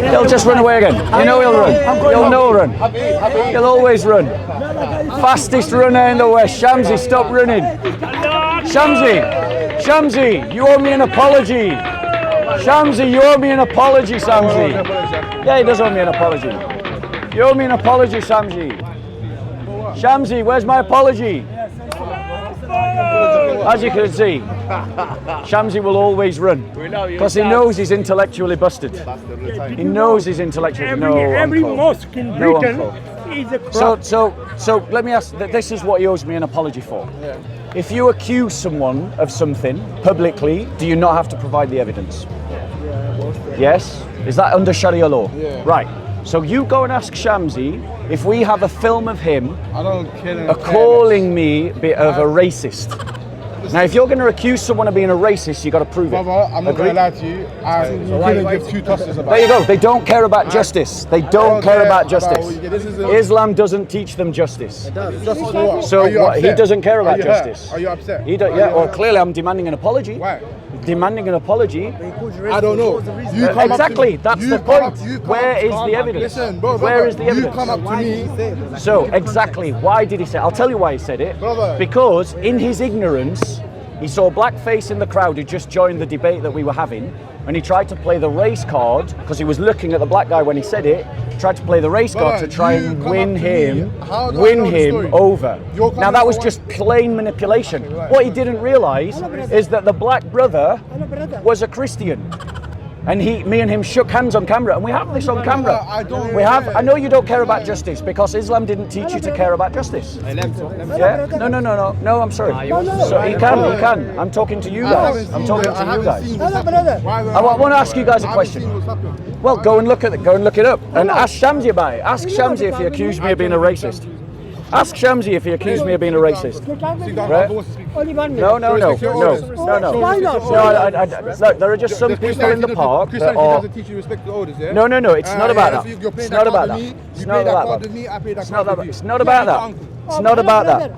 He'll just run away again. You know he'll run. He'll know run. He'll always run. Fastest runner in the West. Shamsi, stop running. Shamsi, you owe me an apology. Shamsi, you owe me an apology, Shamsi. Yeah, he does owe me an apology. You owe me an apology, Shamsi. Shamsi, where's my apology? As you can see, Shamsi will always run because he knows he's intellectually busted. He knows he's intellectually. Every mosque in Britain is a crop. So let me ask. This is what he owes me an apology for. If you accuse someone of something publicly, do you not have to provide the evidence? Yes. Is that under Sharia law? Yeah. Right. So you go and ask Shamsi if we have a film of him calling me a bit of a racist. Now, if you're going to accuse someone of being a racist, you've got to prove it. Brother, I'm not going to lie to you. I couldn't give two tosses about it. There you go. They don't care about justice. They don't care about justice. Islam doesn't teach them justice. Justice for what? So what, he doesn't care about justice. Are you upset? He don't, yeah, well, clearly I'm demanding an apology. Why? Demanding an apology. I don't know. Exactly, that's the point. Where is the evidence? Listen, bro, where is the evidence? You come up to me. So, exactly, why did he say it? I'll tell you why he said it. Brother. Because in his ignorance, he saw a black face in the crowd who just joined the debate that we were having, and he tried to play the race card, because he was looking at the black guy when he said it, tried to play the race card to try and win him over. Now that was just plain manipulation. What he didn't realise is that the black brother was a Christian. And me and him shook hands on camera, and we have this on camera. I know you don't care about justice because Islam didn't teach you to care about justice. Yeah? No, I'm sorry. So he can. I'm talking to you guys. I want to ask you guys a question. Well, go and look at it. Go and look it up, and ask Shamsi about it. Ask Shamsi if he accused me of being a racist. Ask Shamsi if he accused me of being a racist. Right? No. Look, there are just some people in the park that are... No, it's not about that. It's not about that. It's not about that. It's not about that. It's not about that.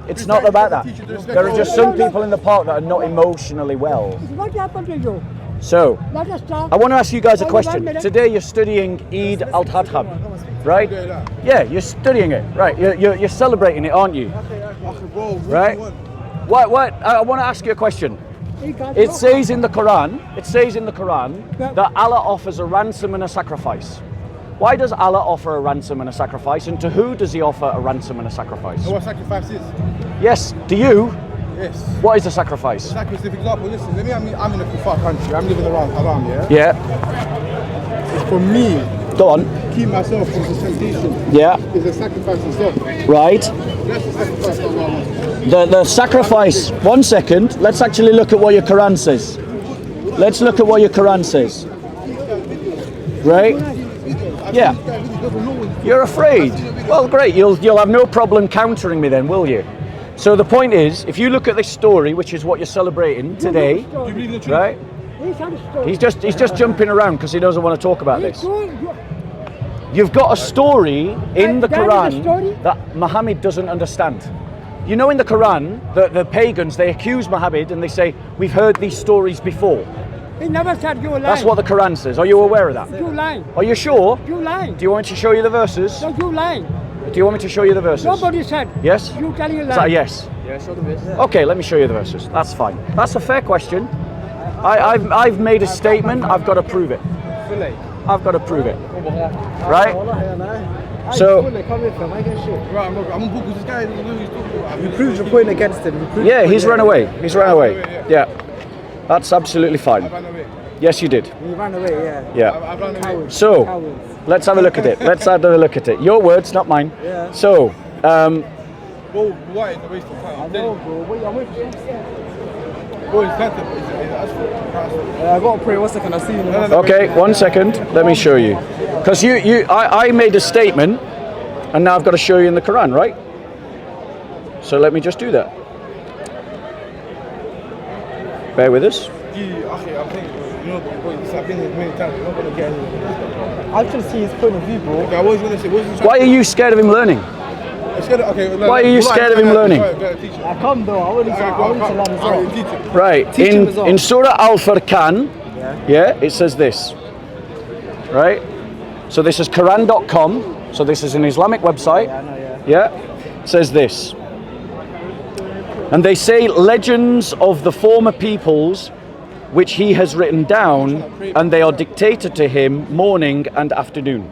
It's not about that. There are just some people in the park that are not emotionally well. So, I want to ask you guys a question. Today you're studying Eid al-Adha, right? Yeah, you're studying it, right? You're celebrating it, aren't you? Right? What? I want to ask you a question. It says in the Quran that Allah offers a ransom and a sacrifice. Why does Allah offer a ransom and a sacrifice, and to who does He offer a ransom and a sacrifice? What sacrifice is? Yes, do you? Yes. What is a sacrifice? Sacrifice, for example, listen, I'm in a far country, I'm living around Haram, yeah? Yeah. It's for me. Go on. Keep myself from the temptation. Yeah. It's a sacrifice itself. Right. That's the sacrifice of Allah. The sacrifice, 1 second, let's actually look at what your Quran says. Let's look at what your Quran says. Right? Yeah. You're afraid. Well, great, you'll have no problem countering me then, will you? So the point is, if you look at this story, which is what you're celebrating today, right? He's just jumping around because he doesn't want to talk about this. You've got a story in the Quran that Muhammad doesn't understand. You know, in the Quran, the pagans, they accuse Muhammad and they say, we've heard these stories before. He never said you lying. That's what the Quran says. Are you aware of that? You lying. Are you sure? You lying. Do you want me to show you the verses? No, you lying. Do you want me to show you the verses? Nobody said. Yes? You telling you lying. Is that a yes? Yeah, show the verses. Okay, let me show you the verses. That's fine. That's a fair question. I've made a statement. I've got to prove it. I've got to prove it. Right? So, you proved your point against him. yeah, he's run away. He's run away. Yeah. That's absolutely fine. Yes, you did. You ran away, yeah. Yeah. So, let's have a look at it. Let's have a look at it. Your words, not mine. Yeah. So, why is the waste of time? I know, bro. Wait, I'm with you. I got to pray. 1 second, I'll see you in a minute. okay, 1 second. Let me show you. Because I made a statement, and now I've got to show you in the Quran, right? So let me just do that. Bear with us. I think, I've been here many times, you're not going to get anything. I can see his point of view, bro. Okay, I was going to say, Why are you scared of him learning? Why are you scared of him learning? I come though, I want to learn as well. Right, in Surah Al-Furqan, yeah, it says this, right? So this is Quran.com, so this is an Islamic website, yeah, it says this. And they say legends of the former peoples which he has written down, and they are dictated to him morning and afternoon.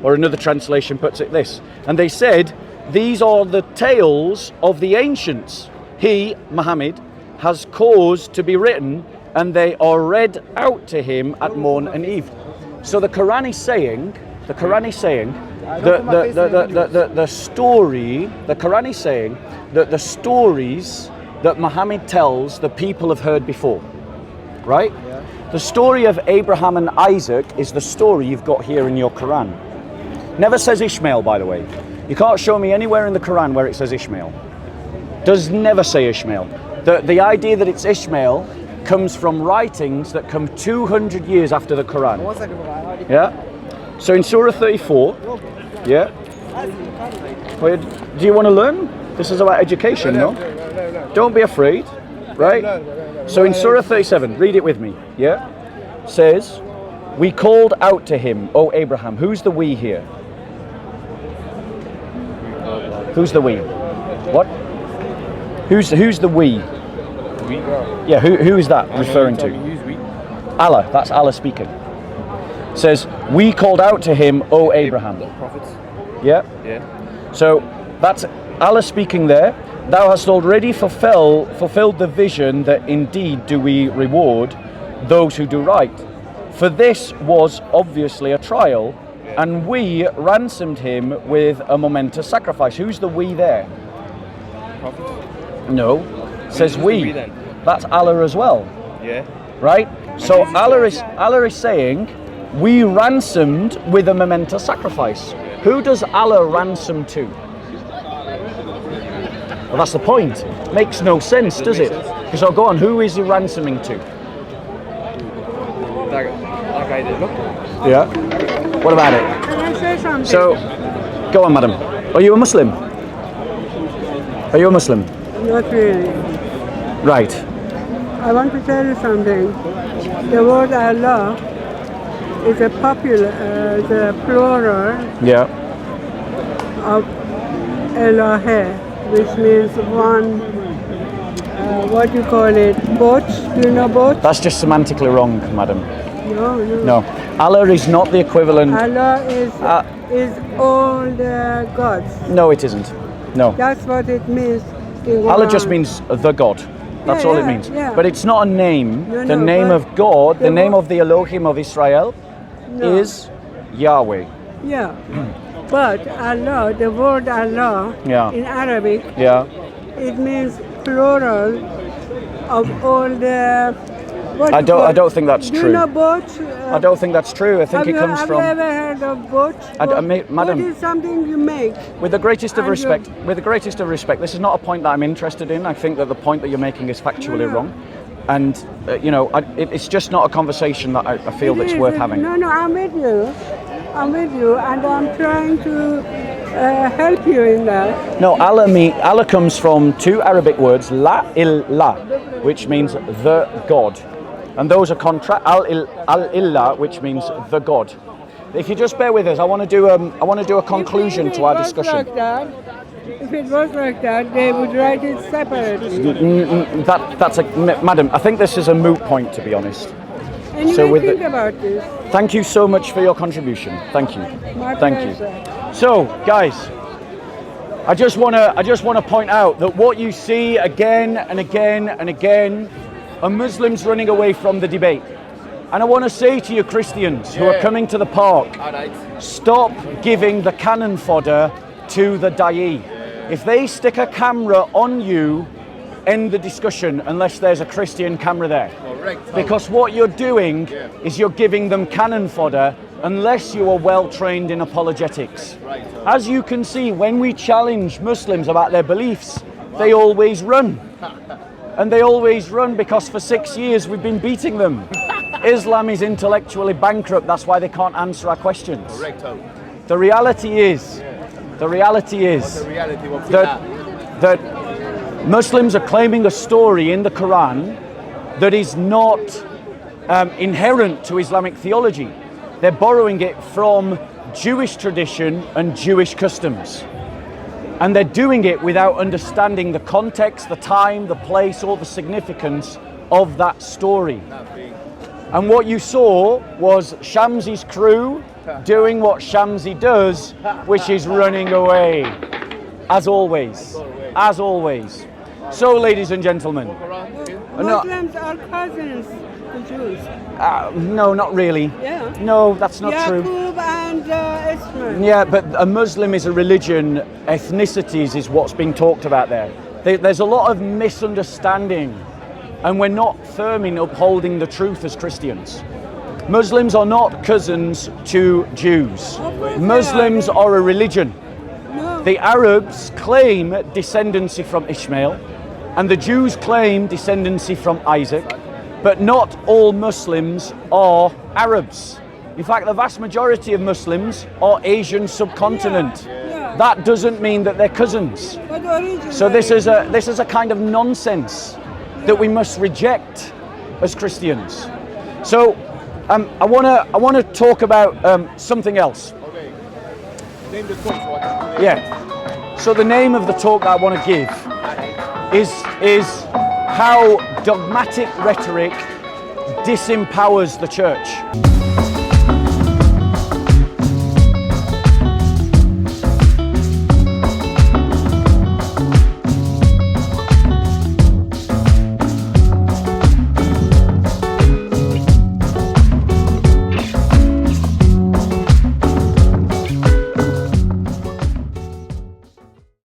Or another translation puts it this. And they said, these are the tales of the ancients. He, Muhammad, has caused to be written, and they are read out to him at morn and eve. So the Quran is saying, the Quran is saying, the stories that Muhammad tells the people have heard before, right? Yeah. The story of Abraham and Isaac is the story you've got here in your Quran. Never says Ishmael, by the way. You can't show me anywhere in the Quran where it says Ishmael. Does never say Ishmael. The idea that it's Ishmael comes from writings that come 200 years after the Quran. Yeah? So in Surah 34, yeah? Wait, do you want to learn? This is about education, no? Don't be afraid, right? So in Surah 37, read it with me, yeah? Says, we called out to him, O Abraham. Who's the we here? Who's the we? What? Who's the we? We? Yeah, who is that referring to? Allah, that's Allah speaking. Says, we called out to him, O Abraham. Prophets. Yeah? Yeah. So that's Allah speaking there. Thou hast already fulfilled the vision that indeed do we reward those who do right. For this was obviously a trial, and we ransomed him with a momentous sacrifice. Who's the we there? Prophets. No. Says we. That's Allah as well. Yeah. Right? So Allah is saying, we ransomed with a momentous sacrifice. Who does Allah ransom to? Well, that's the point. Makes no sense, does it? Because go on, who is he ransoming to? That guy did look. Yeah. What about it? Can I say something? So, go on, madam. Are you a Muslim? Are you a Muslim? Not really. Right. I want to tell you something. The word Allah is a the plural Yeah. of Elohe, which means one, what do you call it, boat? Do you know boat? That's just semantically wrong, madam. No. No. Allah is not the equivalent. Allah is all the gods. No, it isn't. No. That's what it means in Quran. Allah just means the God. That's all it means. Yeah. But it's not a name. No, the name of God, the name wo- of the Elohim of Israel is Yahweh. Yeah. But Allah, the word Allah Yeah. in Arabic, Yeah. it means plural of all the. I don't think that's Do true. you know boat? I don't think that's true. I think it comes have from. you ever heard of boat? Madam. Boat is something you make. With the greatest of And respect, this is not a point that I'm interested in. I think that the point that you're making is factually No. wrong, and it's just not a conversation that I feel that's worth having. No, I'm with you. And I'm trying to help you in that. No, Allah comes from two Arabic words, la illah, which means the God, and those are al-illah, which means the God. If you just bear with us, I want to do a conclusion to our discussion. If it was like that, they would write it separately. Madam, I think this is a moot point, to be honest. Anyway, think about this. Thank you so much for your contribution. Thank you. My Thank pleasure. you. So, guys, I just want to point out that what you see again and again and again are Muslims running away from the debate. And I want to say to you Christians who are coming to the park, stop giving the cannon fodder to the da'i. If they stick a camera on you, end the discussion unless there's a Christian camera there. Because what you're doing is you're giving them cannon fodder unless you are well trained in apologetics. As you can see, when we challenge Muslims about their beliefs, they always run. And they always run because for 6 years we've been beating them. Islam is intellectually bankrupt, that's why they can't answer our questions. The reality is, The reality is The reality, what's that? that Muslims are claiming a story in the Quran that is not inherent to Islamic theology. They're borrowing it from Jewish tradition and Jewish customs. And they're doing it without understanding the context, the time, the place, or the significance of that story. And what you saw was Shamsi's crew doing what Shamsi does, which is running away. As always. As always. So, ladies and gentlemen. Muslims are cousins to Jews. No, not really. Yeah. No, that's not true. Yaqub and Ismail. Yeah, but a Muslim is a religion. Ethnicities is what's being talked about there. There's a lot of misunderstanding, and we're not firm in upholding the truth as Christians. Muslims are not cousins to Jews. Muslims are a religion. No. The Arabs claim descendancy from Ishmael, and the Jews claim descendancy from Isaac, but not all Muslims are Arabs. In fact, the vast majority of Muslims are Asian subcontinent. Yeah. That doesn't mean that they're cousins. But originally, So this is a kind of nonsense that we must reject as Christians. So I want to talk about something else. Okay. Name the talk so I can... Yeah. So the name of the talk that I want to give is how dogmatic rhetoric disempowers the church.